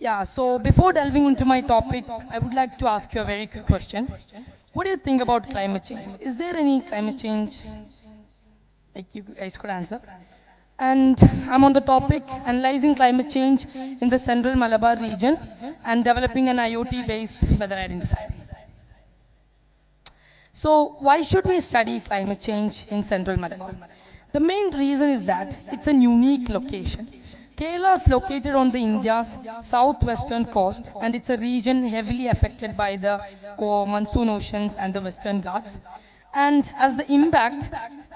Yeah, so before delving into my topic, I would like to ask you a very quick question. What do you think about climate change? Is there any climate change like you guys could answer? And I'm on the topic analyzing climate change in the central Malabar region and developing an IoT based weather identifier. So, why should we study climate change in central Malabar? The main reason is that it's a unique location. Kerala is located on the India's southwestern coast and it's a region heavily affected by the monsoon oceans and the western Ghats. And as the impact,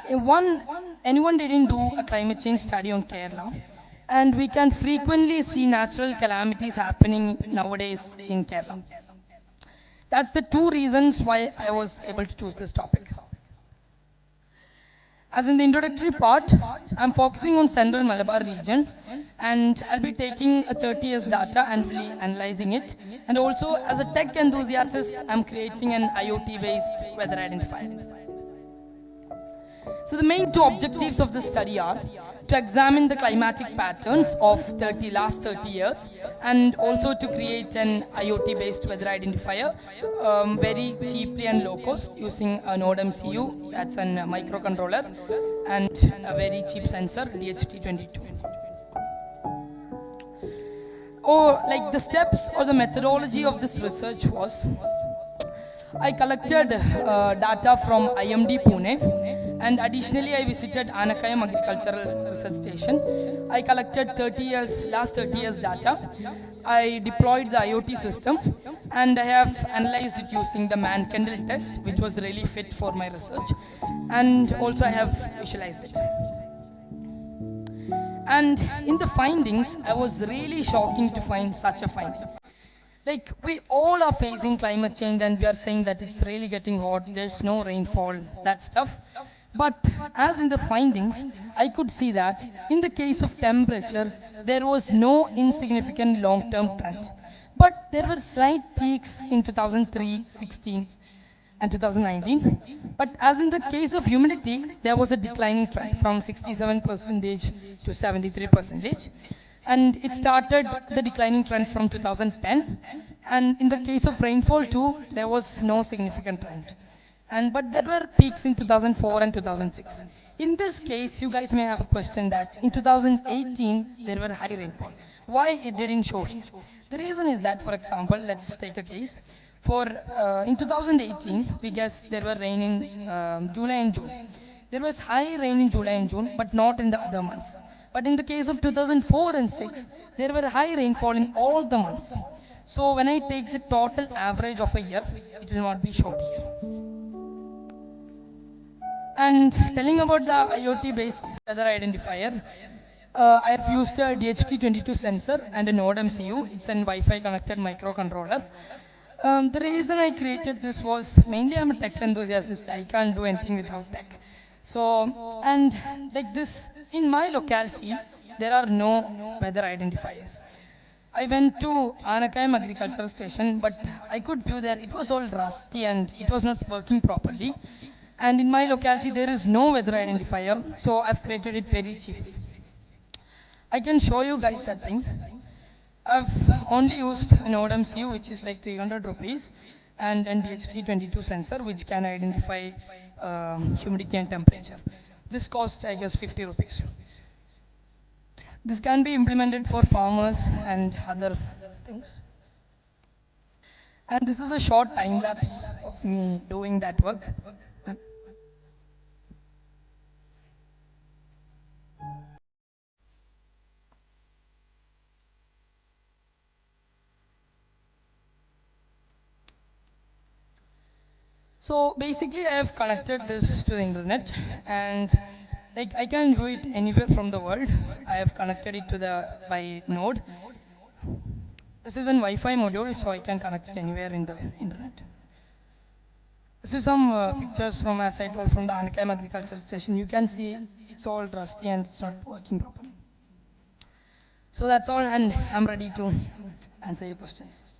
anyone didn't do a climate change study on Kerala. And we can frequently see natural calamities happening nowadays in Kerala. That's the two reasons why I was able to choose this topic. As in the introductory part, I'm focusing on Central Malabar region and I'll be taking a 30 years data and be analyzing it. And also as a tech enthusiast, I'm creating an IoT based weather identifier. So the main two objectives of this study are to examine the climatic patterns of last 30 years and also to create an IoT based weather identifier very cheaply and low cost using a Node MCU, that's a microcontroller, and a very cheap sensor DHT22. Or like the steps or the methodology of this research was, I collected data from IMD Pune and additionally I visited Anakayam Agricultural Research Station. I collected last 30 years data. I deployed the IoT system and I have analyzed it using the man-Kendall test, which was really fit for my research, and also I have visualized it. And in the findings, I was really shocking to find such a finding. Like we all are facing climate change and we are saying that it's really getting hot, there's no rainfall, that stuff. But as in the findings, I could see that in the case of temperature, there was no insignificant long-term trend. But there were slight peaks in 2003, 16 and 2019. But as in the case of humidity, there was a declining trend from 67% to 73%. And it started the declining trend from 2010. And in the case of rainfall too, there was no significant trend. But there were peaks in 2004 and 2006. In this case, you guys may have a question that in 2018, there were high rainfall. Why it didn't show here? The reason is that, for example, let's take a case. In 2018, we guess there were rain in July and June. There was high rain in July and June, but not in the other months. But in the case of 2004 and 6, there were high rainfall in all the months. So when I take the total average of a year, it will not be shown here. And telling about the IoT-based weather identifier, I have used a DHT22 sensor and a Node MCU. It's an Wi-Fi connected microcontroller. The reason I created this was mainly I'm a tech enthusiast. I can't do anything without tech. So, and like this, in my locality, there are no weather identifiers. I went to Anakayam Agricultural Station, but I could view there it was all rusty and it was not working properly. And in my locality, there is no weather identifier, so I've created it very cheaply. I can show you guys that thing. I've only used an Node MCU, which is like 300 rupees, and an DHT22 sensor, which can identify humidity and temperature. This costs, I guess, 50 rupees. This can be implemented for farmers and other things. And this is a short time lapse of me doing that work. So basically I have connected this to the internet and like I can view it anywhere from the world. I have connected it to by node. This is an Wi-Fi module, so I can connect it anywhere in the internet. This is some pictures from a site or from the Anakayam Agricultural Station. You can see it's all rusty and it's not working properly. So that's all, and I'm ready to answer your questions.